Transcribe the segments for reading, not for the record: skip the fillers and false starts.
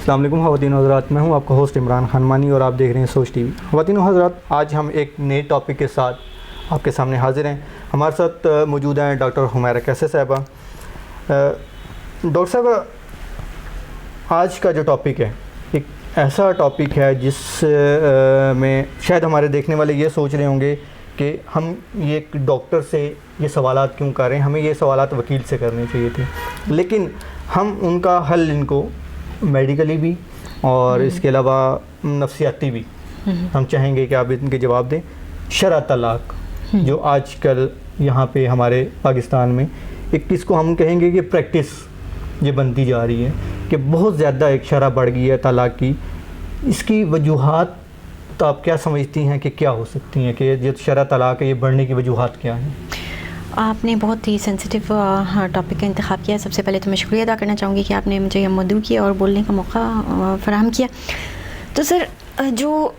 السلام علیکم خواتین و حضرات، میں ہوں آپ کا ہوسٹ عمران خان مانی اور آپ دیکھ رہے ہیں سوچ ٹی وی۔ خواتین و حضرات، آج ہم ایک نئے ٹاپک کے ساتھ آپ کے سامنے حاضر ہیں۔ ہمارے ساتھ موجود ہیں ڈاکٹر حمیرہ کیسے صاحبہ۔ ڈاکٹر صاحبہ، آج کا جو ٹاپک ہے ایک ایسا ٹاپک ہے جس میں شاید ہمارے دیکھنے والے یہ سوچ رہے ہوں گے کہ ہم یہ ایک ڈاکٹر سے یہ سوالات کیوں کر رہے ہیں، ہمیں یہ سوالات وکیل سے کرنے چاہیے تھے، لیکن ہم ان کا حل ان کو میڈیکلی بھی اور اس کے علاوہ نفسیاتی بھی ہم چاہیں گے کہ آپ ان کے جواب دیں۔ شرع طلاق جو آج کل یہاں پہ ہمارے پاکستان میں ایک کس کو ہم کہیں گے کہ پریکٹس یہ بنتی جا رہی ہے کہ بہت زیادہ ایک شرح بڑھ گئی ہے طلاق کی، اس کی وجوہات تو آپ کیا سمجھتی ہیں کہ کیا ہو سکتی ہیں کہ جو شرح طلاق ہے یہ بڑھنے کی وجوہات کیا ہیں؟ آپ نے بہت ہی سینسیٹیو ٹاپک کا انتخاب کیا۔ سب سے پہلے تو میں شکریہ ادا کرنا چاہوں گی کہ آپ نے مجھے یہ مدعو کیا اور بولنے کا موقع فراہم کیا۔ تو سر، جو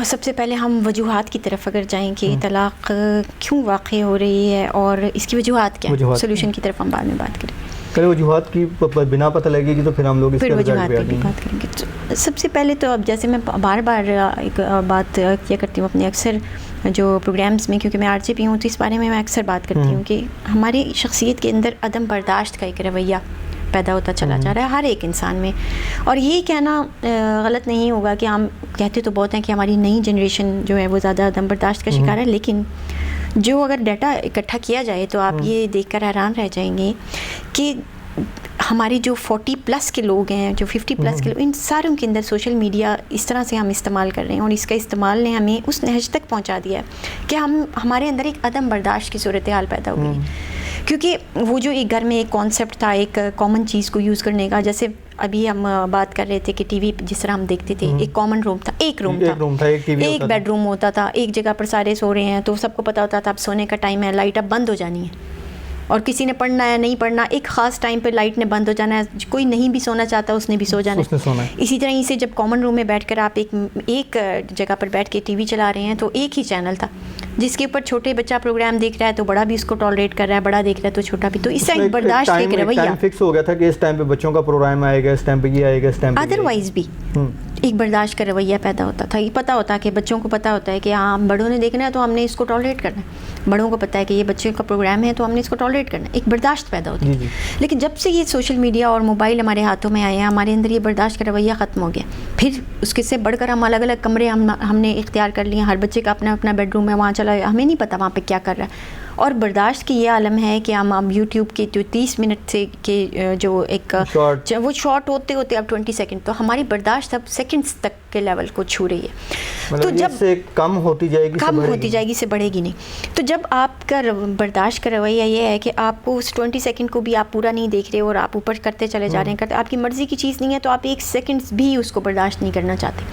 سب سے پہلے ہم وجوہات کی طرف اگر جائیں کہ طلاق کیوں واقع ہو رہی ہے اور اس کی وجوہات کیا ہیں، سولوشن کی طرف ہم بعد میں بات کریں۔ وجوہات کی بنا پتہ لگے گی تو پھر ہم لوگ اس پھر کے وجوہات پہ بھی بات کریں گے۔ سب سے پہلے تو اب جیسے میں بار بار ایک بات کیا کرتی ہوں اپنے اکثر جو پروگرامز میں، کیونکہ میں آر جے پی ہوں تو اس بارے میں اکثر بات کرتی ہوں کہ ہماری شخصیت کے اندر عدم برداشت کا ایک رویہ پیدا ہوتا چلا جا رہا ہے ہر ایک انسان میں۔ اور یہ کہنا غلط نہیں ہوگا کہ ہم کہتے تو بہت ہیں کہ ہماری نئی جنریشن جو ہے وہ زیادہ عدم برداشت کا شکار ہے، لیکن جو اگر ڈیٹا اکٹھا کیا جائے تو آپ یہ دیکھ کر حیران رہ جائیں گے کہ ہماری جو 40+ کے لوگ ہیں، جو 50+ کے لوگ، ان ساروں کے اندر سوشل میڈیا اس طرح سے ہم استعمال کر رہے ہیں اور اس کا استعمال نے ہمیں اس نہج تک پہنچا دیا ہے کہ ہمارے اندر ایک عدم برداشت کی صورتحال پیدا ہو گئی۔ کیونکہ وہ جو ایک گھر میں ایک کانسیپٹ تھا ایک کامن چیز کو یوز کرنے کا، جیسے ابھی ہم بات کر رہے تھے کہ ٹی وی جس طرح ہم دیکھتے تھے، ایک کامن روم تھا، ایک بیڈ روم ہوتا تھا، ایک جگہ پر سارے سو رہے ہیں تو سب کو پتا ہوتا تھا اب سونے کا ٹائم ہے، لائٹ اب بند ہو جانی ہے، اور کسی نے پڑھنا ہے نہیں پڑھنا، ایک خاص ٹائم پہ لائٹ نے بند ہو جانا ہے، کوئی نہیں بھی سونا چاہتا اس نے بھی سو جانا ہے۔ اسی طرح سے جب کامن روم میں بیٹھ کر آپ ایک جگہ پر بیٹھ کے ٹی وی چلا رہے ہیں تو ایک ہی چینل تھا جس کے اوپر چھوٹے بچہ پروگرام دیکھ رہا ہے تو بڑا بھی اس کو ٹالریٹ کر رہا ہے، بڑا دیکھ رہا ہے تو چھوٹا بھی، تو اس سے برداشت ایک رویہ ٹائم فکس ہو گیا تھا کہ اس ٹائم پہ بچوں کا پروگرام آئے گا، اس ٹائم پہ یہ آئے گا، اس ٹائم پہ ادروائز بھی ایک برداشت کا رویہ پیدا ہوتا تھا۔ یہ پتہ ہوتا ہے کہ بچوں کو پتہ ہوتا ہے کہ ہاں بڑوں نے دیکھنا ہے تو ہم نے اس کو ٹالریٹ کرنا ہے، بڑوں کو پتہ ہے کہ یہ بچے کا پروگرام ہے تو ہم نے اس کو ٹالریٹ کرنا ہے، ایک برداشت پیدا ہوتی ہے۔ لیکن جب سے یہ سوشل میڈیا اور موبائل ہمارے ہاتھوں میں آئے ہیں، ہمارے اندر یہ برداشت کا رویہ ختم ہو گیا۔ پھر اس کے سے بڑھ کر ہم الگ الگ کمرے ہم نے اختیار کر لیے، ہر بچے کا اپنا اپنا بیڈ روم ہے، وہاں چلا، ہمیں نہیں پتہ وہاں پہ کیا کر رہا ہے۔ اور برداشت کی یہ عالم ہے کہ ہم اب یوٹیوب کے جو 30 منٹ سے کے جو ایک وہ شارٹ ہوتے ہوتے اب 20 سیکنڈ، تو ہماری برداشت اب سیکنڈز تک کے لیول کو چھو رہی ہے۔ تو جب سے کم ہوتی جائے گی سے بڑھے گی نہیں۔ تو جب آپ کا برداشت کا رویہ یہ ہے کہ آپ کو اس 20 سیکنڈ کو بھی آپ پورا نہیں دیکھ رہے اور آپ اوپر کرتے چلے جا رہے ہیں، آپ کی مرضی کی چیز نہیں ہے تو آپ 1 سیکنڈ بھی اس کو برداشت نہیں کرنا چاہتے۔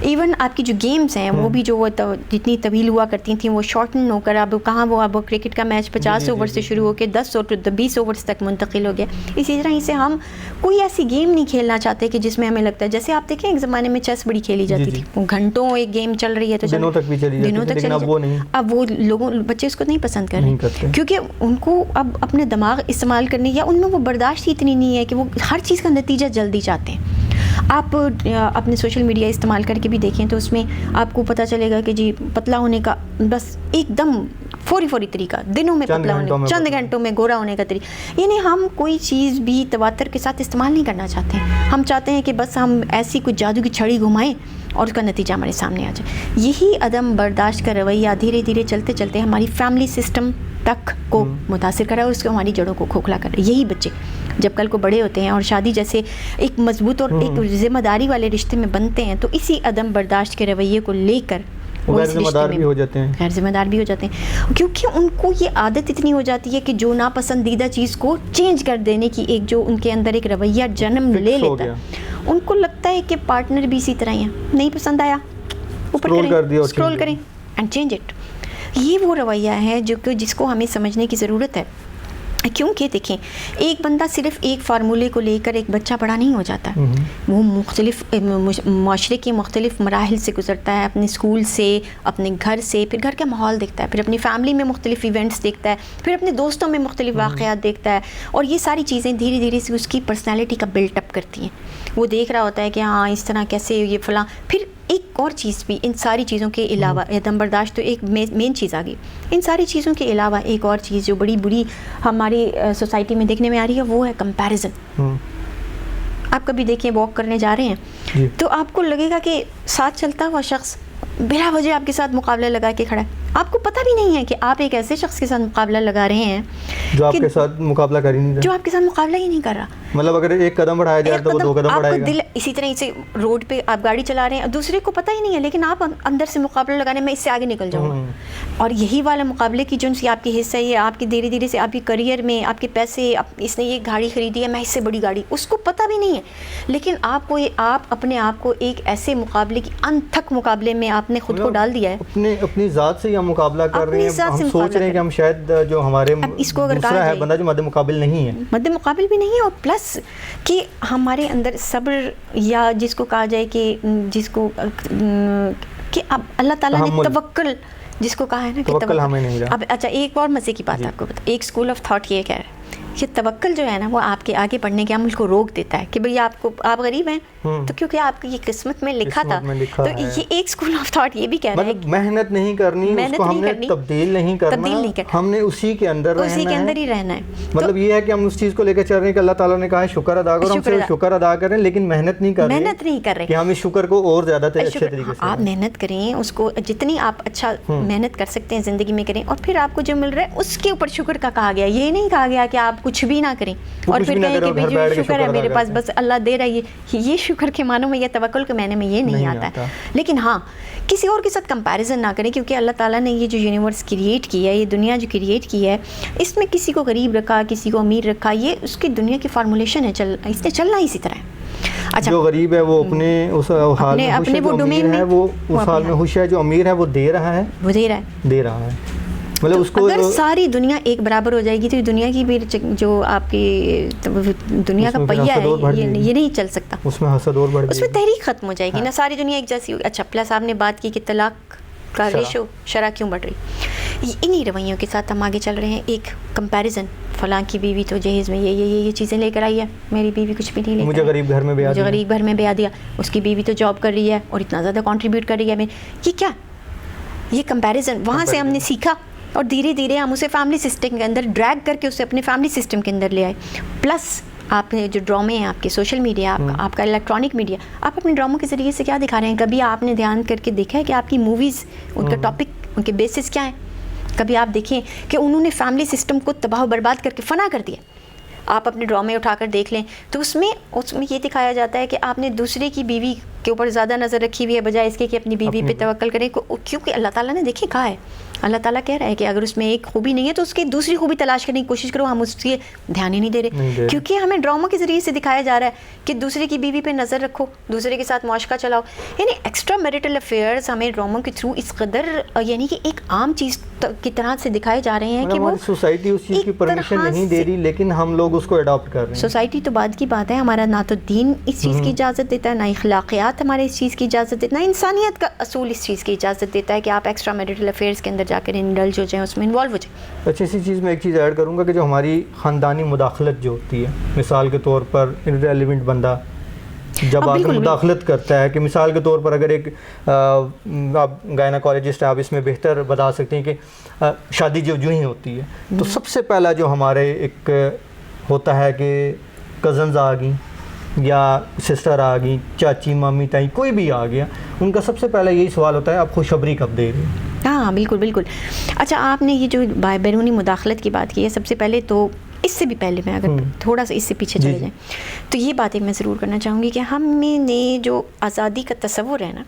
ایون آپ کی جو گیمز ہیں وہ بھی جو جتنی طویل ہوا کرتی تھیں وہ شارٹن ہو کر اب کہاں وہ اب کرکٹ کا میچ 50 اوور سے شروع ہو کے 10 اور 20 اوورز تک منتقل ہو گیا۔ اسی طرح سے ہم کوئی ایسی گیم نہیں کھیلنا چاہتے کہ جس میں ہمیں لگتا ہے، جیسے آپ دیکھیں ایک زمانے میں چیس بڑی کھیلی جاتی تھی، وہ گھنٹوں ایک گیم چل رہی ہے تو دنوں تک بھی چلی جاتی، اب وہ بچے اس کو نہیں پسند کر رہے کیونکہ ان کو اب اپنے دماغ استعمال کرنے یا ان میں وہ برداشت اتنی نہیں ہے کہ وہ ہر چیز کا نتیجہ جلدی چاہتے ہیں۔ آپ اپنے سوشل میڈیا استعمال کر کے بھی دیکھیں تو اس میں آپ کو پتہ چلے گا کہ جی پتلا ہونے کا بس ایک دم فوری طریقہ، دنوں میں پتلا ہونے، چند گھنٹوں میں گورا ہونے کا طریقہ، یعنی ہم کوئی چیز بھی تواتر کے ساتھ استعمال نہیں کرنا چاہتے ہیں۔ ہم چاہتے ہیں کہ بس ہم ایسی کوئی جادو کی چھڑی گھمائیں اور اس کا نتیجہ ہمارے سامنے آ جائے۔ یہی عدم برداشت کا رویہ دھیرے دھیرے چلتے ہماری فیملی سسٹم تک کو متاثر کر رہا ہے اور اس کو ہماری جڑوں کو کھوکھلا کر رہا ہے۔ یہی بچے جب کل کو بڑے ہوتے ہیں اور شادی جیسے ایک مضبوط اور ایک ذمہ داری والے رشتے میں بنتے ہیں تو اسی عدم برداشت کے رویے کو لے کر غیر ذمہ دار بھی ہو جاتے ہیں، کیونکہ ان کو یہ عادت اتنی ہو جاتی ہے کہ جو ناپسندیدہ چیز کو چینج کر دینے کی ایک جو ان کے اندر ایک رویہ جنم لے لیتا ہے، ان کو لگتا ہے کہ پارٹنر بھی اسی طرح ہی ہے، نہیں پسند آیا اوپر کریں، اسکرول کریں اینڈ چینج اٹ۔ یہ وہ رویہ ہے جو کہ جس کو ہمیں سمجھنے کی ضرورت ہے کیونکہ دیکھیں ایک بندہ صرف ایک فارمولے کو لے کر ایک بچہ بڑا نہیں ہو جاتا، وہ مختلف معاشرے کے مختلف مراحل سے گزرتا ہے، اپنے اسکول سے، اپنے گھر سے، پھر گھر کا ماحول دیکھتا ہے، پھر اپنی فیملی میں مختلف ایونٹس دیکھتا ہے، پھر اپنے دوستوں میں مختلف واقعات دیکھتا ہے، اور یہ ساری چیزیں دھیرے دھیرے سے اس کی پرسنالٹی کا بلٹ اپ کرتی ہیں. وہ دیکھ رہا ہوتا ہے کہ ہاں اس طرح کیسے یہ فلاں. پھر ایک اور چیز بھی ان ساری چیزوں کے علاوہ، عدم برداشت تو ایک مین چیز آ گئی، ان ساری چیزوں کے علاوہ ایک اور چیز جو بڑی بری ہماری سوسائٹی میں دیکھنے میں آ رہی ہے وہ ہے کمپیریزن. آپ کبھی دیکھیں واک کرنے جا رہے ہیں تو آپ کو لگے گا کہ ساتھ چلتا ہوا شخص بلا وجہ آپ کے ساتھ مقابلہ لگا کے کھڑا ہے. آپ کو پتہ بھی نہیں ہے کہ آپ ایک ایسے شخص کے ساتھ مقابلہ لگا رہے ہیں جو آپ کے ساتھ مقابلہ کر ہی نہیں رہا، جو آپ کے ساتھ مقابلہ ہی نہیں کر رہا. مطلب اگر ایک قدم بڑھایا جائے تو وہ 2 قدم بڑھائے گا. دل اسی طرح سے روڈ پہ آپ گاڑی چلا رہے ہیں، دوسرے کو پتہ ہی نہیں ہے، لیکن آپ اندر سے مقابلہ لگانے میں اس سے آگے نکل جاؤں گا. اور یہی والا مقابلے کی جو آپ کی حصہ ہے، آپ کی دھیرے دھیرے سے آپ کے کریئر میں، آپ کے پیسے، اس نے یہ گاڑی خریدی ہے، میں اس سے بڑی گاڑی، اس کو پتہ بھی نہیں ہے. لیکن آپ اپنے آپ کو ایک ایسے مقابلے کی انتھک مقابلے میں آپ نے خود کو ڈال دیا ہے. اپنی ذات سے ہم مقابلہ کر رہے ہیں. ہم سوچ رہے ہیں کہ ہم شاید جو ہمارے دوسرا ہے بندہ جو مد مقابل نہیں ہے، مد مقابل بھی نہیں ہے، اور پلس کہ ہمارے اندر صبر، یا جس کو کہا جائے کہ جس کو کہ اب اللہ تعالیٰ نے توکل جس کو کہا ہے نا کہ توکل ہمیں نہیں رہا. اب اچھا ایک اور مزے کی بات آپ کو بتا، ایک اسکول آف تھاٹ یہ کہہ رہا ہے کہ توکل جو ہے نا وہ آپ کے آگے بڑھنے کے عمل کو روک دیتا ہے کہ بھئی آپ غریب ہیں تو کیونکہ آپ کی یہ قسمت میں لکھا تھا. تو یہ ایک اسکول آف تھاٹ یہ بھی کہہ رہا ہے کہ محنت نہیں کرنی، اس کو ہم نے تبدیل نہیں کرنا، ہم نے اسی کے اندر ہی رہنا ہے. مطلب یہ ہے کہ ہم اس چیز کو لے کے چل رہے ہیں کہ اللہ تعالیٰ نے کہا ہے شکر ادا کرو، ہم صرف شکر ادا کریں لیکن محنت نہیں کر رہے کہ ہم اس شکر کو اور زیادہ اچھے طریقے سے. آپ محنت کریں، اس کو جتنی آپ اچھا محنت کر سکتے ہیں زندگی میں کریں، اور پھر آپ کو جو مل رہا ہے اس کے اوپر شکر کا کہا گیا. یہ نہیں کہا گیا کہ آپ کچھ بھی نہ کریں اور پھر کہیں کہ بھی جو شکر ہے میرے پاس بس اللہ دے رہا ہے. یہ شکر کے معنوں میں، یہ توکل کے معنی میں یہ نہیں آتا ہے. لیکن ہاں کسی اور کے ساتھ کمپیریزن نہ کریں، کیونکہ اللہ تعالیٰ نے یہ جو یونیورس کریٹ کیا ہے، یہ دنیا جو کریٹ کی ہے، اس میں کسی کو غریب رکھا، کسی کو امیر رکھا، یہ اس کی دنیا کی فارمولیشن ہے، اس نے چلنا اسی طرح ہے. اچھا جو غریب ہے وہ اپنے اس حال میں خوش ہے، جو امیر ہے وہ اس حال میں خوش ہے، جو امیر ہے وہ دے رہا ہے. مطلب اس کو اگر ساری دنیا ایک برابر ہو جائے گی تو دنیا کی بھی جو آپ کی دنیا کا پہیہ ہے یہ نہیں چل سکتا. اس میں حسد اور بڑھ جائے گی، اس میں تحریک ختم ہو جائے گی نا، ساری دنیا ایک جیسی ہوگی. اچھا پلس آپ نے بات کی کہ طلاق کا ریشو، شرح کیوں بڑھ رہی، انہی رویوں کے ساتھ ہم آگے چل رہے ہیں. ایک کمپیریزن، فلاں کی بیوی تو جہیز میں یہ چیزیں لے کر آئی ہے، میری بیوی کچھ بھی نہیں لے کر، مجھے غریب گھر میں بیاہ دیا، اس کی بیوی تو جاب کر رہی ہے اور اتنا زیادہ کنٹریبیوٹ کر رہی ہے. یہ کیا، یہ کمپیریزن. وہاں سے ہم نے سیکھا اور دھیرے دھیرے ہم اسے فیملی سسٹم کے اندر ڈریگ کر کے اسے اپنے فیملی سسٹم کے اندر لے آئے. پلس آپ نے جو ڈرامے ہیں، آپ کے سوشل میڈیا، آپ کا الیکٹرانک میڈیا، آپ اپنے ڈراموں کے ذریعے سے کیا دکھا رہے ہیں؟ کبھی آپ نے دھیان کر کے دیکھا ہے کہ آپ کی موویز، ان کا ٹاپک، ان کے بیسس کیا ہیں؟ کبھی آپ دیکھیں کہ انہوں نے فیملی سسٹم کو تباہ و برباد کر کے فنا کر دیا. آپ اپنے ڈرامے اٹھا کر دیکھ لیں تو اس میں یہ دکھایا جاتا ہے کہ آپ نے دوسرے کی بیوی کے اوپر زیادہ نظر رکھی ہوئی ہے بجائے اس کے کہ اپنی بیوی پہ توکل کریں. کیونکہ اللہ تعالیٰ نے دیکھیں کہا ہے، اللہ تعالیٰ کہہ رہا ہے کہ اگر اس میں ایک خوبی نہیں ہے تو اس کی دوسری خوبی تلاش کرنے کی کوشش کرو. ہم اس کے دھیان ہی نہیں دے رہے کیونکہ ہمیں ڈراموں کے ذریعے سے دکھایا جا رہا ہے کہ دوسرے کی بیوی پہ نظر رکھو، دوسرے کے ساتھ معاشقہ چلاؤ. یعنی ایکسٹرا میریٹل افیئرز ہمیں ڈراموں کے تھرو اس قدر یعنی کہ ایک عام چیز کی طرح سے دکھائے جا رہے ہیں کہ وہ سوسائٹی اس چیز کی پرمیشن نہیں دے رہی، لیکن ہم لوگ اس کو اڈاپٹ کر رہے ہیں. سوسائٹی تو بعد کی بات ہے، ہمارا نہ تو دین اس چیز کی اجازت دیتا ہے، نہ اخلاقیات ہمارے اس چیز کی اجازت دیتا ہے، نہ انسانیت کا اصول اس چیز کی اجازت دیتا ہے کہ آپ ایکسٹرا میریٹل افیئرز کے اندر جا کر انڈلج ہو جائیں، اس میں انوالو ہو جائیں. اچھا اسی چیز میں ایک چیز ایڈ کروں گا کہ جو ہماری خاندانی مداخلت جو ہوتی ہے، مثال کے طور پر ریلیونٹ بندہ جب آ کے مداخلت کرتا ہے، کہ مثال کے طور پر اگر ایک آپ گائناکالوجسٹ ہیں، آپ اس میں بہتر بتا سکتے ہیں کہ شادی جو ہی ہوتی ہے تو سب سے پہلا جو ہمارے ایک ہوتا ہے کہ کزنز آ گئیں یا سسٹر آ گئیں، چاچی، مامی، تائی، کوئی بھی آ گیا، ان کا سب سے پہلا یہی سوال ہوتا ہے آپ خوشخبری کب دے رہے ہیں. ہاں بالکل بالکل. اچھا آپ نے یہ جو بیرونی مداخلت کی بات کی ہے، سب سے پہلے تو اس سے بھی پہلے میں اگر تھوڑا سا اس سے پیچھے چلے جائیں تو یہ بات ایک میں ضرور کرنا چاہوں گی کہ ہم نے جو آزادی کا تصور ہے نا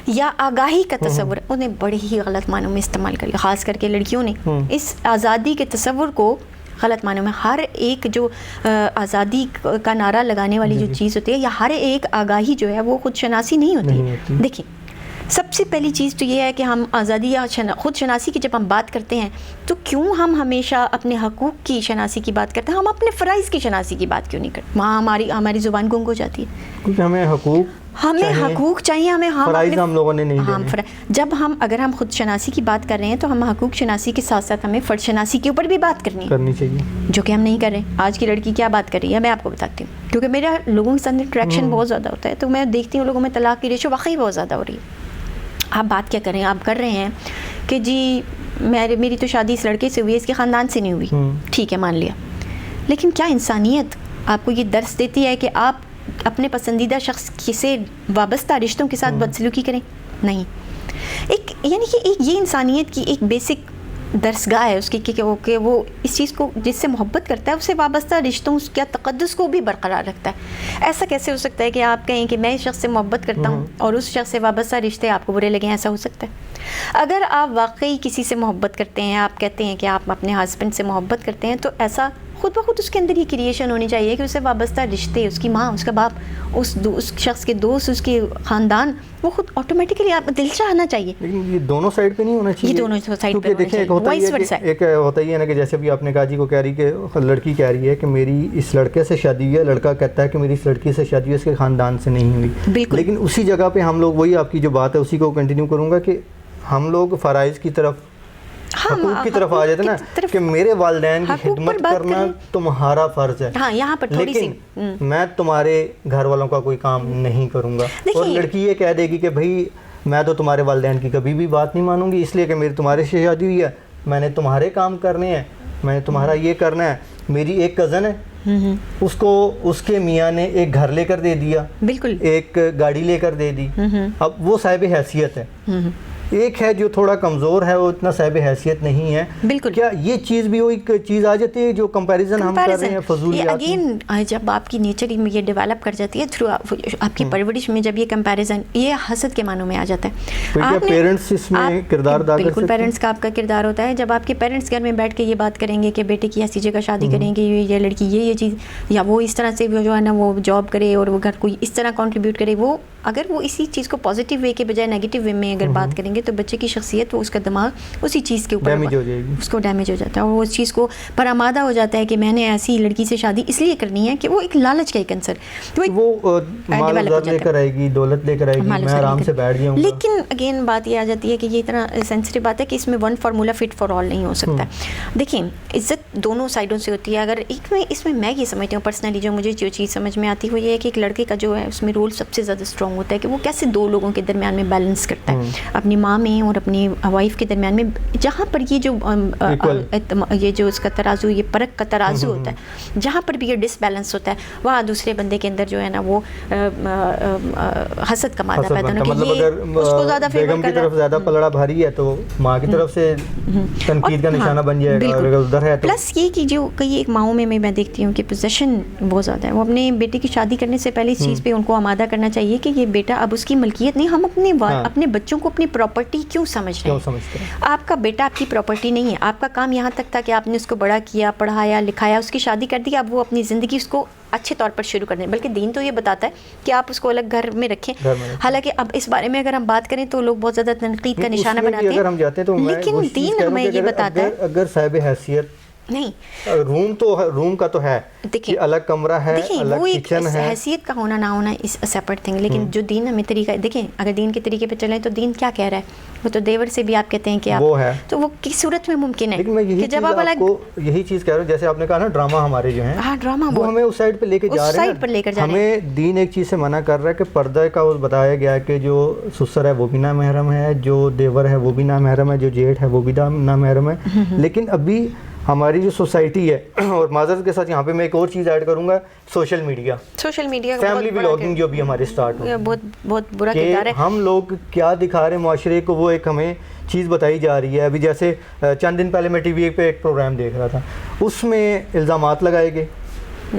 یا آگاہی کا تصور، انہیں بڑے ہی غلط معنوں میں استعمال کر لیا، خاص کر کے لڑکیوں نے اس آزادی کے تصور کو غلط معنوں میں. ہر ایک جو آزادی کا نعرہ لگانے والی جو چیز ہوتی ہے یا ہر ایک آگاہی جو ہے وہ خود شناسی نہیں ہوتی. دیکھیں سب سے پہلی چیز تو یہ ہے کہ ہم آزادی یا خود شناسی کی جب ہم بات کرتے ہیں تو کیوں ہم ہمیشہ اپنے حقوق کی شناسی کی بات کرتے ہیں, ہم اپنے فرائض کی شناسی کی بات کیوں نہیں کرتے؟ وہاں ہماری زبان گنگ ہو جاتی ہے, کیونکہ ہمیں حقوق چاہیے, ہمیں فرائض ہم لوگوں نے نہیں دینے. جب اگر ہم خود شناسی کی بات کر رہے ہیں تو ہم حقوق شناسی کے ساتھ ساتھ ہمیں فرد شناسی کے اوپر بھی بات کرنی چاہیے, جو کہ ہم نہیں کر رہے. آج کی لڑکی کیا بات کر رہی ہے میں آپ کو بتاتی ہوں, کیونکہ میرا لوگوں کے ساتھ انٹریکشن بہت زیادہ ہوتا ہے, تو میں دیکھتی ہوں لوگوں میں طلاق کی ریشو واقعی بہت زیادہ ہو رہی ہے. آپ بات کیا کر رہے ہیں, آپ کر رہے ہیں کہ جی میری تو شادی اس لڑکے سے ہوئی ہے, اس کے خاندان سے نہیں ہوئی, ٹھیک ہے مان لیا, لیکن کیا انسانیت آپ کو یہ درس دیتی ہے کہ آپ اپنے پسندیدہ شخص سے وابستہ رشتوں کے ساتھ بدسلوکی کریں؟ نہیں. یعنی کہ یہ انسانیت کی ایک بیسک درسگاہ ہے اس کی کہ وہ اس چیز کو جس سے محبت کرتا ہے اسے وابستہ رشتوں اس کے تقدس کو بھی برقرار رکھتا ہے. ایسا کیسے ہو سکتا ہے کہ آپ کہیں کہ میں اس شخص سے محبت کرتا ہوں اور اس شخص سے وابستہ رشتے آپ کو برے لگیں؟ ایسا ہو سکتا ہے؟ اگر آپ واقعی کسی سے محبت کرتے ہیں, آپ کہتے ہیں کہ آپ اپنے ہسبینڈ سے محبت کرتے ہیں, تو ایسا خود بخود اس کے اندر یہ کریشن ہونی چاہیے کہ اسے وابستہ رشتے, اس کی ماں, اس کا باپ, اس شخص کے دوست, اس کے خاندان, وہ خود آٹومیٹکلی آپ دل چاہنا چاہیے. لیکن یہ دونوں سائڈ پہ نہیں ہونا چاہیے, یہ دونوں سائڈ پہ ہونا چاہیے. ایک ہوتا ہی ہے نا کہ جیسے ابھی آپ نے کہا جی کو کہہ رہی کہ لڑکی کہہ رہی ہے کہ میری اس لڑکے سے شادی ہوئی ہے, لڑکا کہتا ہے کہ میری اس لڑکی سے شادی ہوئی, اس کے خاندان سے نہیں ہوئی. بالکل. لیکن اسی جگہ پہ ہم لوگ, وہی آپ کی جو بات ہے اسی کو کنٹینیو کروں گا, کہ ہم لوگ فرائض کی طرف, حقوق کی طرف آ جاتے نا, کہ میرے والدین کی خدمت کرنا تمہارا فرض ہے, یہاں پر تھوڑی سی میں تمہارے گھر والوں کا کوئی کام نہیں کروں گا. اور لڑکی یہ کہہ دے گی کہ بھائی میں تو تمہارے والدین کی کبھی بھی بات نہیں مانوں گی, اس لیے کہ میری تمہارے سے شادی ہوئی ہے, میں نے تمہارے کام کرنے ہیں, میں نے تمہارا یہ کرنا ہے. میری ایک کزن ہے, اس کو اس کے میاں نے ایک گھر لے کر دے دیا, بالکل, ایک گاڑی لے کر دے دی. اب وہ صاحب حیثیت ہے. ایک ہے جو تھوڑا کمزور ہے, وہ اتنا صاحب حیثیت نہیں ہے. بالکل. کیا یہ چیز بھی وہ ایک چیز آ جاتی ہے جو کمپیریزن ہم کر رہے ہیں فضولیات؟ اگین جب آپ کی نیچر یہ ڈیولپ کر جاتی ہے تھرو آپ کی پرورش میں, جب یہ کمپیریزن, یہ حسد کے معنوں میں آ جاتا ہے. پیرنٹس اس میں کردار ادا کر سکتے ہیں. بالکل, پیرنٹس کا آپ کا کردار ہوتا ہے. جب آپ کے پیرنٹس گھر میں بیٹھ کے یہ بات کریں گے کہ بیٹے کی ایسی جگہ شادی کریں گے, یہ لڑکی یہ چیز, یا وہ اس طرح سے جو ہے نا وہ جاب کرے اور وہ گھر کو اس طرح کنٹریبیوٹ کرے, وہ اگر وہ اسی چیز کو پازیٹیو وے کے بجائے نیگیٹو وے میں اگر بات کریں گے تو بچے کی شخصیت, وہ اس کا دماغ اسی چیز کے اوپر ڈیمیج ہو جائے گی, اس کو ڈیمیج ہو جاتا ہے, اور وہ اس چیز کو پر آمادہ ہو جاتا ہے کہ میں نے ایسی لڑکی سے شادی اس لیے کرنی ہے کہ وہ ایک لالچ کا ایک عنصر, وہ مال لے کر آئے گی, دولت لے کر آئے گی, میں آرام سے بیٹھ جاؤں گا. لیکن اگین بات یہ آ جاتی ہے کہ یہ اتنا سینسٹیو بات ہے کہ اس میں one formula fit for all نہیں ہو سکتا. دیکھیں عزت دونوں سائڈوں سے ہوتی ہے. اگر اس میں یہ سمجھتی ہوں پرسنلی, جو مجھے جو چیز سمجھ میں آتی ہے وہ یہ ہے کہ ایک لڑکے کا جو ہے اس میں رول سب سے زیادہ اسٹرانگ ہوتا ہے کہ وہ کیسے دو لوگوں کے درمیان میں بیلنس کرتا ہے, اپنی ماں میں اور اپنی وائف کے درمیان میں, جہاں پر یہ جو اس کا ترازو, یہ پرکھ کا ترازو ہوتا ہے, جہاں پر بھی یہ ڈس بیلنس ہوتا ہے, وہاں دوسرے بندے کے اندر جو ہے نا وہ حسد کا مادہ پیدا ہونا, کہ یہ اس کو زیادہ فیور کر رہا ہے. کی طرف زیادہ پلڑا بھاری ہے تو ماں کی طرف سے تنقید کا نشانہ بن جائے گا, اگر ادھر ہے تو. پلس یہ کہ جو کئی ایک ماؤں میں دیکھتی ہوں کہ پوزیشن بہت زیادہ ہے, وہ اپنے بیٹے کی شادی کرنے سے پہلے اس چیز پہ ان کو آمادہ کرنا چاہیے کہ یہ بیٹا اب اس کی ملکیت نہیں, ہم اپنے بچوں کو اپنی پراپرٹی کیوں سمجھ رہے ہیں. آپ کا بیٹا آپ کی پراپرٹی نہیں ہے, آپ کا کام یہاں تک تھا کہ آپ نے اس کو بڑا کیا, پڑھایا, لکھایا, اس کی شادی کر دی, اب وہ اپنی زندگی اس کو اچھے طور پر شروع کر دیں. بلکہ دین تو یہ بتاتا ہے کہ آپ اس کو الگ گھر میں رکھیں. حالانکہ اب اس بارے میں اگر ہم بات کریں تو لوگ بہت زیادہ تنقید کا نشانہ بناتے ہیں, لیکن دین ہمیں یہ بتاتا ہے اگر صاحب حیثیت نہیں, روم کا تو ہے, دیکھیں الگ کمرہ ہے, الگ کچن ہے, حیثیت کا ہونا نہ ہونا از سیپریٹ تھنگ. لیکن جو دین ہمیں طریقہ, دیکھیں اگر دین کے طریقے پہ چلیں تو دین کیا کہہ رہا ہے, وہ تو دیور سے بھی آپ کہتے ہیں کہ آپ وہ ہے, تو وہ کس صورت میں ممکن ہے کہ جب آپ الگ, یہی چیز کہہ رہا ہوں, جیسے آپ نے کہا نا ڈرامہ ہمارے جو ہیں, ڈرامہ وہ ہمیں اس سائڈ پہ لے کے جا رہے ہیں. ہمیں دین ایک چیز سے منع کر رہا ہے کہ پردہ کا بتایا گیا ہے کہ جو سسر ہے وہ بھی نامحرم ہے, جو دیور ہے وہ بھی نامحرم ہے, جو جیٹھ ہے وہ بھی نامحرم ہے. لیکن ابھی ہماری جو سوسائٹی ہے, اور معذرت کے ساتھ یہاں پہ میں ایک اور چیز ایڈ کروں گا, سوشل میڈیا, فیملی ولاگنگ جو بھی ہماری اسٹارٹ ہوئی, بہت برا کردار ہے. ہم لوگ کیا دکھا رہے ہیں معاشرے کو, وہ ایک ہمیں چیز بتائی جا رہی ہے. ابھی جیسے چند دن پہلے میں ٹی وی پہ ایک پروگرام دیکھ رہا تھا, اس میں الزامات لگائے گئے.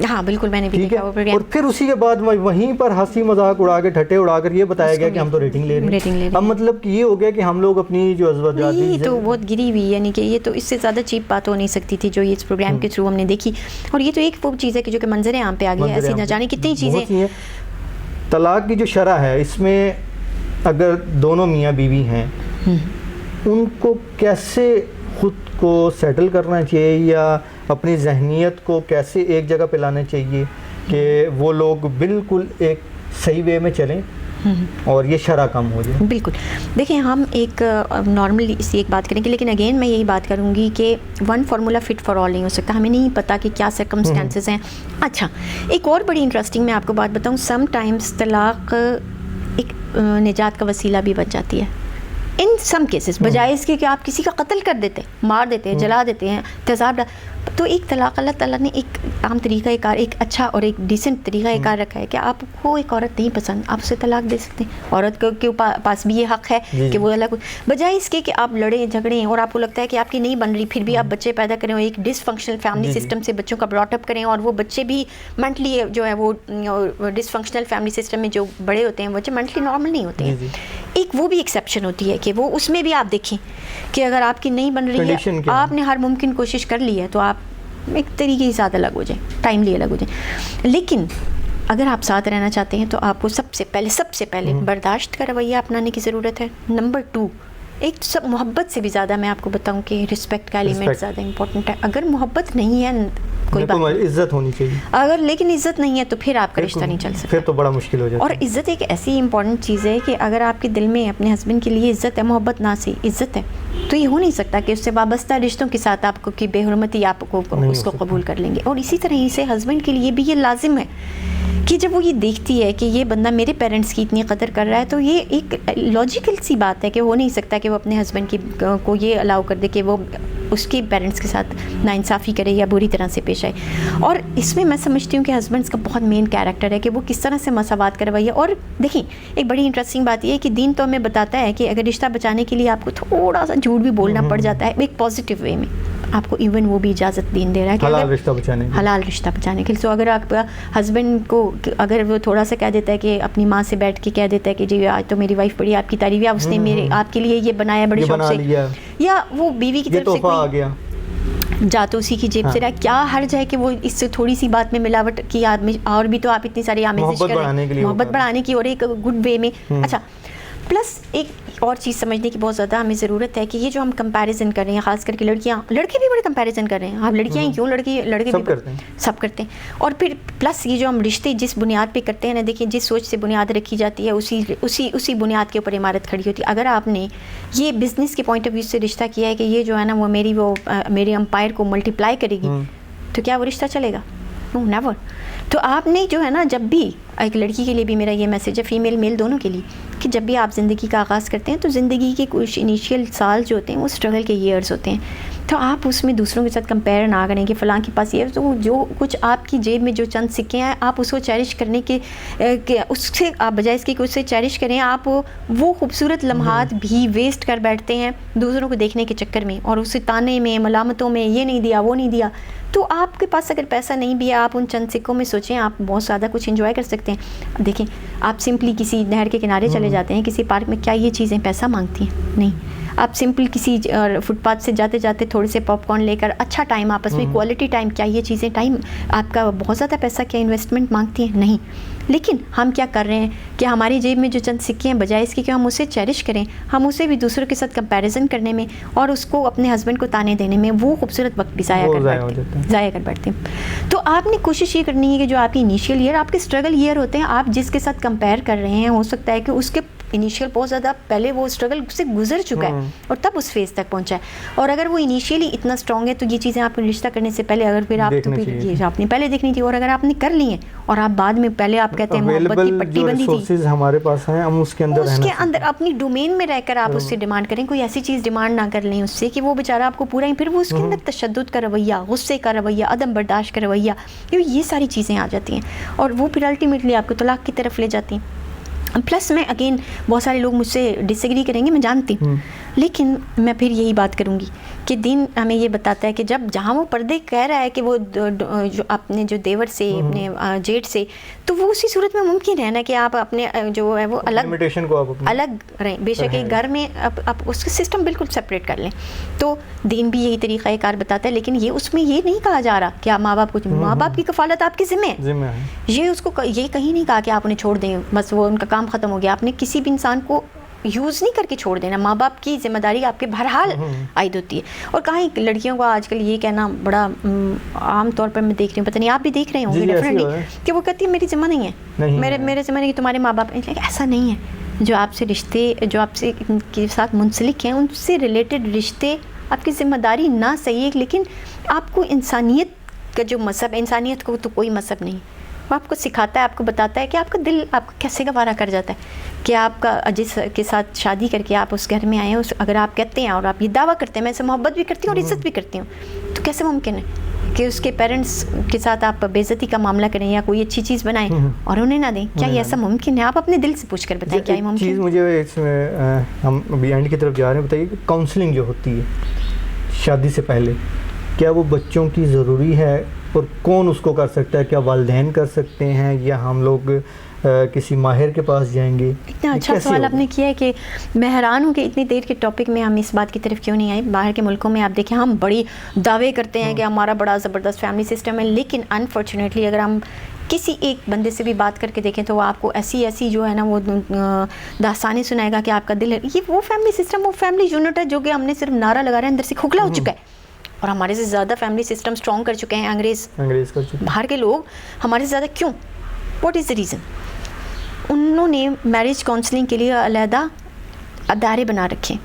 ہاں بالکل, میں نے بھی دیکھا وہ پروگرام, اور پھر اسی کے بعد وہیں پر ہنسی مذاق اڑا کے, ٹھٹے اڑا کر یہ بتایا گیا کہ ہم تو ریٹنگ لے رہے ہیں. اب مطلب کہ یہ ہو گیا کہ ہم لوگ اپنی جو یہ تو بہت گری ہوئی, یعنی کہ یہ تو اس سے زیادہ چیپ بات ہو نہیں سکتی تھی جو یہ اس پروگرام کے تھرو ہم نے دیکھی. اور یہ تو ایک وہ چیز ہے کہ جو کہ منظر عام پہ آ گئی ہے, ایسی نہ جانے کتنی چیزیں. طلاق کی جو شرح ہے اس میں اگر دونوں میاں بیوی ہیں ان کو کیسے خود کو سیٹل کرنا چاہیے یا اپنی ذہنیت کو کیسے ایک جگہ پہ لانا چاہیے کہ وہ لوگ بالکل ایک صحیح وے میں چلیں اور یہ شرع کم ہو جائے؟ بالکل. دیکھیں ہم ایک نارملی اس ایک بات کریں گے، لیکن اگین میں یہی بات کروں گی کہ one formula fit for all نہیں ہو سکتا. ہمیں نہیں پتہ کہ کیا سرکمسٹانسز ہیں. اچھا ایک اور بڑی انٹرسٹنگ میں آپ کو بات بتاؤں، سم ٹائمز طلاق ایک نجات کا وسیلہ بھی بن جاتی ہے ان سم کیسز، بجائے اس کے کہ آپ کسی کا قتل کر دیتے، مار دیتے ہیں، جلا دیتے ہیں، تیزاب. تو ایک طلاق اللہ تعالیٰ نے ایک عام طریقہ کار، ایک اچھا اور ایک ڈیسنٹ طریقہ کار رکھا ہے کہ آپ کو ایک عورت نہیں پسند، آپ اسے طلاق دے سکتے ہیں. عورت کے پاس بھی یہ حق ہے کہ وہ اللہ کو، بجائے اس کے کہ آپ لڑیں جھگڑیں اور آپ کو لگتا ہے کہ آپ کی نہیں بن رہی پھر بھی آپ بچے پیدا کریں اور ایک ڈس فنکشنل فیملی سسٹم سے بچوں کا براٹ اپ کریں، اور وہ بچے بھی مینٹلی جو ہے وہ ڈس فنکشنل فیملی سسٹم میں جو بڑے ہوتے ہیں بچے مینٹلی نارمل نہیں ہوتے ہیں. ایک وہ بھی ایکسیپشن ہوتی ہے کہ وہ اس میں بھی آپ دیکھیں کہ اگر آپ کی نہیں بن رہی ہے، آپ نے ہر ممکن کوشش کر لی ہے، تو آپ ایک طریقے کے ساتھ الگ ہو جائیں، ٹائملی الگ ہو جائیں. لیکن اگر آپ ساتھ رہنا چاہتے ہیں تو آپ کو سب سے پہلے برداشت کا رویہ اپنانے کی ضرورت ہے. نمبر 2 ایک سب محبت سے بھی زیادہ میں آپ کو بتاؤں کہ رسپیکٹ کا ایلیمنٹ زیادہ امپورٹنٹ ہے. اگر محبت نہیں ہے کوئی بات نہیں، عزت ہونی چاہیے. اگر لیکن عزت نہیں ہے تو پھر آپ کا رشتہ نہیں چل سکتا، پھر تو بڑا مشکل ہو جاتا ہے. اور عزت ایک ایسی امپورٹنٹ چیز ہے کہ اگر آپ کے دل میں اپنے ہسبینڈ کے لیے عزت ہے، محبت نہ سی عزت ہے، تو یہ ہو نہیں سکتا کہ اس سے وابستہ رشتوں کے ساتھ آپ کو کی بے حرمتی آپ کو اس کو قبول کر لیں گے. اور اسی طرح سے ہسبینڈ کے لیے بھی یہ لازم ہے کہ جب وہ یہ دیکھتی ہے کہ یہ بندہ میرے پیرنٹس کی اتنی قدر کر رہا ہے، تو یہ ایک لاجیکل سی بات ہے کہ ہو نہیں سکتا کہ وہ اپنے ہسبینڈ کی کو یہ الاؤ کر دے کہ وہ اس کے پیرنٹس کے ساتھ ناانصافی کرے یا بری طرح سے پیش آئے. اور اس میں میں سمجھتی ہوں کہ ہسبینڈس کا بہت مین کیریکٹر ہے کہ وہ کس طرح سے مساوات کروائیے. اور دیکھیں ایک بڑی انٹرسٹنگ بات یہ ہے کہ دین تو ہمیں بتاتا ہے کہ اگر رشتہ بچانے کے لیے آپ کو تھوڑا سا جھوٹ بھی بولنا پڑ جاتا ہے ایک پازیٹیو وے میں، آپ کو ایون وہ بھی اجازت دین دے رہا ہے کہ حلال رشتہ بچانے کے لیے. سو اگر آپ ہسبینڈ کو اگر وہ تھوڑا سا کہہ دیتا ہے کہ اپنی ماں سے بیٹھ کے کہہ دیتا ہے کہ جی آج تو میری وائف بڑی آپ کی تعریف ہے، اس نے میرے آپ کے لیے یہ بنایا بڑے شوق سے، یا وہ بیوی کی طرف سے کوئی جا تو اسی کی جیب سے رہا، کیا حرج ہے کہ وہ اس سے تھوڑی سی بات میں ملاوٹ کی آدمی، اور بھی تو آپ اتنی ساری آمیزش کر رہے ہیں محبت بڑھانے کی اور ایک گڈ وے میں. اچھا پلس ایک اور چیز سمجھنے کی بہت زیادہ ہمیں ضرورت ہے کہ یہ جو ہم کمپیریزن کر رہے ہیں، خاص کر کے لڑکیاں، لڑکے بھی بڑے کمپیریزن کر رہے ہیں. آپ لڑکیاں ہی کیوں، لڑکے بھی سب کرتے ہیں. اور پھر پلس یہ جو ہم رشتے جس بنیاد پہ کرتے ہیں نا، دیکھیں جس سوچ سے بنیاد رکھی جاتی ہے اسی بنیاد کے اوپر عمارت کھڑی ہوتی ہے. اگر آپ نے یہ بزنس کے پوائنٹ آف ویو سے رشتہ کیا ہے کہ یہ جو ہے نا وہ میری امپائر کو ملٹیپلائی کرے گی، تو کیا وہ رشتہ چلے گا؟ نو نیور. تو آپ نے جو ہے نا، جب بھی ایک لڑکی کے لیے بھی میرا یہ میسیج ہے، فیمیل میل دونوں کے لیے، کہ جب بھی آپ زندگی کا آغاز کرتے ہیں تو زندگی کے کچھ انیشیل سال جو ہوتے ہیں وہ اسٹرگل کے ایئرز ہوتے ہیں. تو آپ اس میں دوسروں کے ساتھ کمپیئر نہ کریں کہ فلاں کے پاس یہ، تو جو کچھ آپ کی جیب میں جو چند سکے ہیں آپ اس کو چیرش کرنے کے اس سے آپ بجائے اس کے کہ اس سے چیرش کریں، آپ وہ خوبصورت لمحات بھی ویسٹ کر بیٹھتے ہیں دوسروں کو دیکھنے کے چکر میں، اور اسے تانے میں، ملامتوں میں، یہ نہیں دیا وہ نہیں دیا. تو آپ کے پاس اگر پیسہ نہیں بھی ہے، آپ ان چند سکوں میں سوچیں آپ بہت زیادہ کچھ انجوائے کر سکتے ہیں. دیکھیں آپ سمپلی کسی نہر کے کنارے چلے جاتے ہیں، کسی پارک میں، کیا یہ چیزیں پیسہ مانگتی ہیں؟ نہیں. آپ سمپل کسی فٹ پاتھ سے جاتے جاتے تھوڑے سے پاپ کارن لے کر اچھا ٹائم آپس میں کوالٹی ٹائم، کیا یہ چیزیں ٹائم آپ کا بہت زیادہ پیسہ کیا انویسٹمنٹ مانگتی ہیں؟ نہیں. لیکن ہم کیا کر رہے ہیں کہ ہماری جیب میں جو چند سکے ہیں، بجائے اس کے کہ ہم اسے چیرش کریں، ہم اسے بھی دوسروں کے ساتھ کمپیریزن کرنے میں اور اس کو اپنے ہسبینڈ کو تانے دینے میں وہ خوبصورت وقت بھی ضائع کر بیٹھتے ہیں. تو آپ نے کوشش یہ کرنی ہے کہ جو آپ کی انیشیل ایئر، آپ کے اسٹرگل ایئر ہوتے ہیں، آپ جس کے ساتھ کمپیئر کر رہے ہیں، ہو سکتا ہے کہ اس کے انیشیل بہت زیادہ پہلے وہ اسٹرگل سے گزر چکا ہے اور تب اس فیز تک پہنچا ہے. اور اگر وہ انیشیلی اتنا اسٹرانگ ہے تو یہ چیزیں آپ کو رشتہ کرنے سے پہلے اگر پھر آپ تو پھر آپ نے پہلے دیکھنی تھی. اور اگر آپ نے کر لی ہیں اور آپ بعد میں پہلے آپ کہتے ہیں محبت کی پٹی بندی تھی، ہمارے پاس ہیں، ہم اس کے اندر اپنی ڈومین میں رہ کر آپ اس سے ڈیمانڈ کریں. کوئی ایسی چیز ڈیمانڈ نہ کر لیں اس سے کہ وہ بیچارہ آپ کو پورا ہی، پھر وہ اس کے اندر تشدد کا رویہ، غصے کا رویہ، عدم برداشت کا رویہ، یہ ساری چیزیں آ جاتی ہیں اور وہ پھر الٹیمیٹلی آپ کو طلاق کی طرف لے جاتی ہیں. پلس میں اگین بہت سارے لوگ مجھ سے ڈس ایگری کریں گے، میں جانتی ہوں، لیکن میں پھر یہی بات کروں گی کہ دین ہمیں یہ بتاتا ہے کہ جہاں وہ پردے کہہ رہا ہے کہ وہ جو اپنے جو دیور سے، اپنے جیٹ سے، تو وہ اسی صورت میں ممکن ہے نا کہ آپ اپنے جو ہے وہ الگ رہیں. بے شک ایک گھر میں آپ اس کا سسٹم بالکل سپریٹ کر لیں. تو دین بھی یہی طریقہ کار بتاتا ہے، لیکن یہ اس میں یہ نہیں کہا جا رہا کہ آپ ماں باپ کی کفالت آپ کے ذمہ ہے. یہ اس کو یہ کہیں نہیں کہا کہ آپ انہیں چھوڑ دیں بس وہ ان کا کام ختم ہو گیا. آپ نے کسی بھی انسان کو یوز نہیں کر کے چھوڑ دینا. ماں باپ کی ذمہ داری آپ کے بہرحال عائد ہوتی ہے. اور کہاں لڑکیوں کو آج کل یہ کہنا بڑا عام طور پر میں دیکھ رہی ہوں, پتہ نہیں آپ بھی دیکھ رہے ہوں گے ڈیفینیٹلی, کہ وہ کہتی ہے میری ذمہ نہیں ہے, میرے ذمہ نہیں, تمہارے ماں باپ. ایسا نہیں ہے. جو آپ سے رشتے, جو آپ سے کے ساتھ منسلک ہیں, ان سے ریلیٹڈ رشتے آپ کی ذمہ داری نہ صحیح ہے, لیکن آپ کو انسانیت کا جو مذہب ہے, انسانیت کو تو کوئی مذہب نہیں, وہ آپ کو سکھاتا ہے, آپ کو بتاتا ہے کہ آپ کا دل آپ کو کیسے گوارا کر جاتا ہے کہ آپ کا جس کے ساتھ شادی کر کے آپ اس گھر میں آئے ہیں, اگر آپ کہتے ہیں اور آپ یہ دعویٰ کرتے ہیں میں اسے محبت بھی کرتی ہوں اور عزت بھی کرتی ہوں, تو کیسے ممکن ہے کہ اس کے پیرنٹس کے ساتھ آپ بے عزتی کا معاملہ کریں یا کوئی اچھی چیز بنائیں اور انہیں نہ دیں؟ کیا یہ ایسا ممکن ہے؟ آپ اپنے دل سے پوچھ کر بتائیں کیا یہ ممکن ہے؟ چیز مجھے اس میں ہم ابھی اینڈ کی طرف جا رہے ہیں, بتائیے کہ کاؤنسلنگ جو ہوتی ہے شادی سے پہلے, کیا وہ بچوں کی ضروری ہے اور کون اس کو کر سکتا ہے؟ کیا والدین کر سکتے ہیں یا ہم لوگ کسی ماہر کے پاس جائیں گے؟ اتنا اچھا سوال آپ نے کیا ہے کہ میں حیران ہوں کہ اتنی دیر کے ٹاپک میں ہم اس بات کی طرف کیوں نہیں آئے. باہر کے ملکوں میں آپ دیکھیں ہم بڑی دعوے کرتے ہیں کہ ہمارا بڑا زبردست فیملی سسٹم ہے, لیکن انفارچونیٹلی اگر ہم کسی ایک بندے سے بھی بات کر کے دیکھیں تو وہ آپ کو ایسی جو ہے نا وہ داستانیں سنائے گا کہ آپ کا دل ہے. یہ وہ فیملی سسٹم, وہ فیملی یونٹ ہے جو کہ ہم نے صرف نعرہ لگا رہے ہیں, اندر سے کھوکھلا ہو چکا ہے, اور ہمارے سے زیادہ فیملی سسٹم اسٹرانگ کر چکے ہیں انگریز کر چکے. باہر کے لوگ ہمارے سے زیادہ کیوں؟ What is the reason? انہوں نے میرج کاؤنسلنگ کے لیے علیحدہ ادارے بنا رکھے.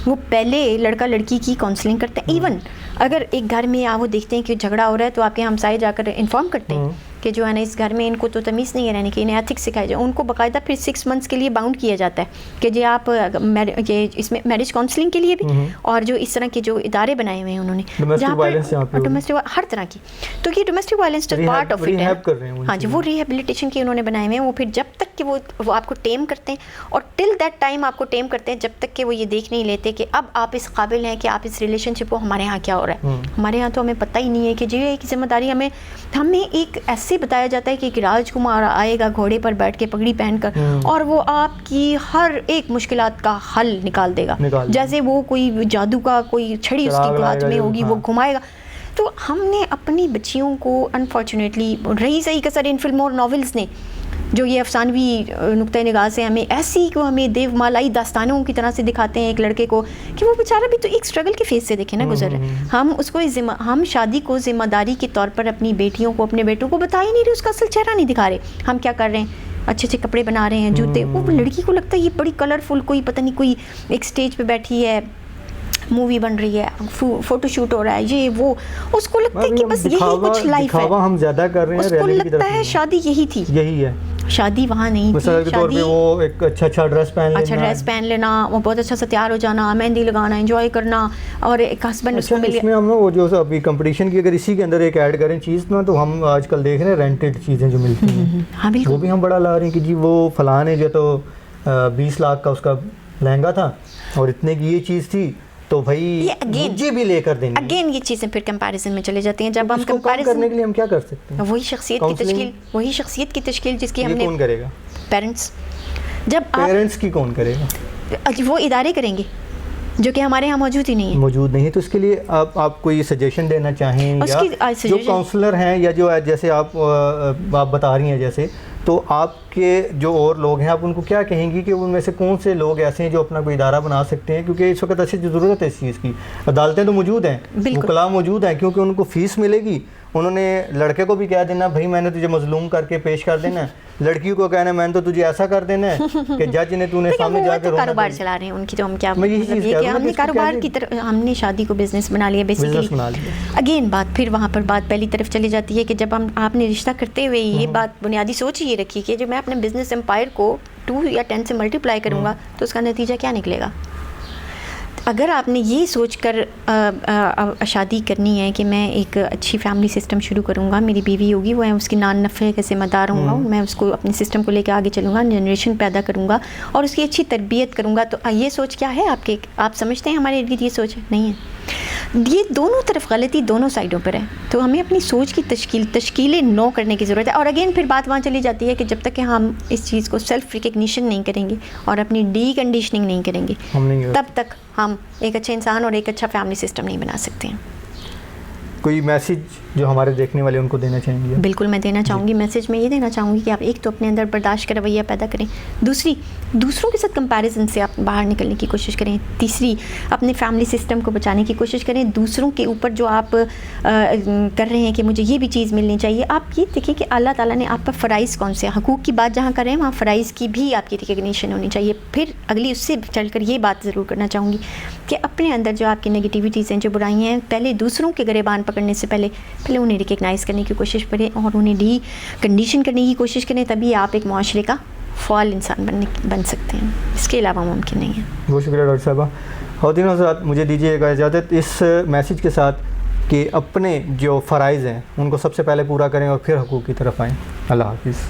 وہ پہلے لڑکا لڑکی کی کاؤنسلنگ کرتے ہیں. ایون اگر ایک گھر میں وہ دیکھتے ہیں کہ جھگڑا ہو رہا ہے تو آپ کے ہمسائے جا کر انفارم کرتے ہیں کہ جو ہے نا اس گھر میں ان کو تو تمیز نہیں ہے رہنے کی, انہیں ایتھکس سکھائے جائے. ان کو باقاعدہ پھر 6 months کے لیے باؤنڈ کیا جاتا ہے کہ جی آپ یہ اس میں میرج کاؤنسلنگ کے لیے بھی, اور جو اس طرح کے جو ادارے بنائے ہوئے ہیں انہوں نے ڈومیسٹک ہر طرح کی, تو یہ domestic violence part of it ہے. ہاں جی, وہ ریہیبلیٹیشن کے انہوں نے بنائے ہوئے ہیں. وہ پھر جب تک کہ وہ آپ کو ٹیم کرتے ہیں, اور ٹل دیٹ ٹائم آپ کو ٹیم کرتے ہیں جب تک کہ وہ یہ دیکھ نہیں لیتے کہ اب آپ اس قابل ہیں کہ آپ اس ریلیشن شپ کو, ہمارے یہاں کیا ہو رہا ہے, ہمارے یہاں تو ہمیں پتہ ہی نہیں ہے کہ جی ایک ذمہ داری ہمیں ایک ایسے بتایا جاتا ہے کہ ایک راج کمار آئے گا گھوڑے پر بیٹھ کے پگڑی پہن کر, اور وہ آپ کی ہر ایک مشکلات کا حل نکال دے گا, جیسے وہ کوئی جادو کا کوئی چھڑی اس کے ہاتھ میں ہوگی وہ گھمائے گا. تو ہم نے اپنی بچیوں کو انفارچونیٹلی رہی صحیح کثر ان فلموں اور ناولز نے جو یہ افسانوی نقطۂ نگاہ سے ہمیں ایسی کو ہمیں دیو مالائی داستانوں کی طرح سے دکھاتے ہیں ایک لڑکے کو کہ وہ بیچارہ بھی تو ایک اسٹرگل کے فیز سے دیکھیں نا گزر رہا ہے. ہم اس کو ہم شادی کو ذمہ داری کے طور پر اپنی بیٹیوں کو, اپنے بیٹوں کو بتا ہی نہیں رہے, اس کا اصل چہرہ نہیں دکھا رہے. ہم کیا کر رہے ہیں, اچھے اچھے کپڑے بنا رہے ہیں, جوتے, وہ لڑکی کو لگتا ہے یہ بڑی کلرفل, کوئی پتہ نہیں کوئی ایک اسٹیج پہ بیٹھی ہے, مووی بن رہی ہے, فوٹو شوٹ ہو رہا ہے, یہ وہ, اس کو لگتا ہے کہ بس یہی کچھ لائف ہے. ہم زیادہ کر رہے ہیں, اس کو لگتا ہے شادی یہی تھی, یہی ہے شادی. وہاں نہیں تھی شادی. وہ ایک اچھا ڈریس پہن لینا, وہ بہت اچھا سا تیار ہو جانا, مہندی لگانا, انجوائے کرنا, اور ایک ہسبینڈ اس کو مل گیا. اس میں ہم وہ جو ابھی کمپٹیشن کی اگر اسی کے اندر ایک ایڈ کریں چیز نا, تو ہم آج کل دیکھ رہے ہیں رینٹڈ چیزیں جو ملتی ہیں, وہ بھی ہم بڑا لا رہے ہیں کہ جی وہ فلاں نے جو تو 20 لاکھ کا اس کا لہنگا تھا اور اتنے کی یہ چیز تھی, تو بھائی مجھے بھی لے کر دیں. اگین یہ چیزیں پھر کمپیریزن میں چلے جاتی ہیں. جب ہم کمپیریزن کرنے کے لیے ہم کیا کر سکتے ہیں؟ وہی شخصیت کی تشکیل جس کی ہم نے, کون کرے گا؟ پیرنٹس. جب پیرنٹس کی کون کرے گا؟ وہ ادارے کریں گے جو کہ ہمارے یہاں موجود ہی نہیں ہے. تو اس کے لیے آپ کوئی سجیشن دینا چاہیں, یا جو کاؤنسلر ہیں یا جو جیسے آپ بتا رہی ہیں جیسے, تو آپ کے جو اور لوگ ہیں آپ ان کو کیا کہیں گی کہ ان میں سے کون سے لوگ ایسے ہیں جو اپنا کوئی ادارہ بنا سکتے ہیں؟ کیونکہ اس وقت ایسی ضرورت ہے اس چیز کی. عدالتیں تو موجود ہیں, وکلاء موجود ہیں, کیونکہ ان کو فیس ملے گی. انہوں نے لڑکے کو بھی کہہ دینا بھائی میں نے تجھے مظلوم کر کے پیش کر دینا, لڑکی کو کہنا میں نے تو تجھے ایسا کر دینا ہے کہ جج نے نے سامنے جا کے کاروبار چلا رہے ہیں ان کی. تو ہم کیا ہم نے کاروبار کی طرف, ہم نے شادی کو بزنس بنا لیا بیسیکلی. اگین بات پھر وہاں پر بات پہلی طرف چلی جاتی ہے کہ جب آپ نے رشتہ کرتے ہوئے یہ بات بنیادی سوچ یہ رکھی کہ جو میں اپنے بزنس امپائر کو 2 یا 10 سے ملٹیپلائی کروں گا تو اس کا نتیجہ کیا نکلے گا. اگر آپ نے یہ سوچ کر شادی کرنی ہے کہ میں ایک اچھی فیملی سسٹم شروع کروں گا, میری بیوی ہوگی, وہ اس کی نان نفع کا ذمہ دار ہوں گا, میں اس کو اپنے سسٹم کو لے کے آگے چلوں گا, جنریشن پیدا کروں گا اور اس کی اچھی تربیت کروں گا, تو یہ سوچ کیا ہے آپ کے؟ آپ سمجھتے ہیں ہمارے ارد گرد یہ سوچ نہیں ہے. یہ دونوں طرف غلطی دونوں سائڈوں پر ہے. تو ہمیں اپنی سوچ کی تشکیل نو کرنے کی ضرورت ہے. اور اگین پھر بات وہاں چلی جاتی ہے کہ جب تک کہ ہم اس چیز کو سیلف ریکگنیشن نہیں کریں گے اور اپنی ڈی کنڈیشننگ نہیں کریں گے, تب تک ہم ایک اچھا انسان اور ایک اچھا فیملی سسٹم نہیں بنا سکتے ہیں. کوئی میسیج جو ہمارے دیکھنے والے ان کو دینا چاہیں گے؟ بالکل میں دینا چاہوں گی، میسیج میں یہ دینا چاہوں گی کہ آپ ایک تو اپنے اندر برداشت کا رویہ پیدا کریں، دوسری دوسروں کے ساتھ کمپیریزن سے آپ باہر نکلنے کی کوشش کریں، تیسری اپنے فیملی سسٹم کو بچانے کی کوشش کریں، دوسروں کے اوپر جو آپ کر رہے ہیں کہ مجھے یہ بھی چیز ملنی چاہیے، آپ یہ دیکھیں کہ اللہ تعالیٰ نے آپ پر فرائض کون سے، حقوق کی بات جہاں کریں وہاں فرائض کی بھی آپ کی ریکگنیشن ہونی چاہیے. پھر اگلی اس سے چل کر یہ بات ضرور کرنا چاہوں گی کہ اپنے اندر جو آپ کی نگیٹیوٹیز ہیں، جو برائیاں ہیں، پہلے دوسروں کے گریبان پکڑنے سے پہلے انہیں ریکگنائز کرنے کی کوشش کریں اور انہیں ڈی کنڈیشن کرنے کی کوشش کریں، تبھی آپ ایک معاشرے کا فعال انسان بن سکتے ہیں، اس کے علاوہ ممکن نہیں ہے. بہت شکریہ ڈاکٹر صاحبہ. خواتین حضرات مجھے دیجیے گا اجازت اس میسیج کے ساتھ کہ اپنے جو فرائض ہیں ان کو سب سے پہلے پورا کریں اور پھر حقوق کی طرف آئیں. اللہ حافظ.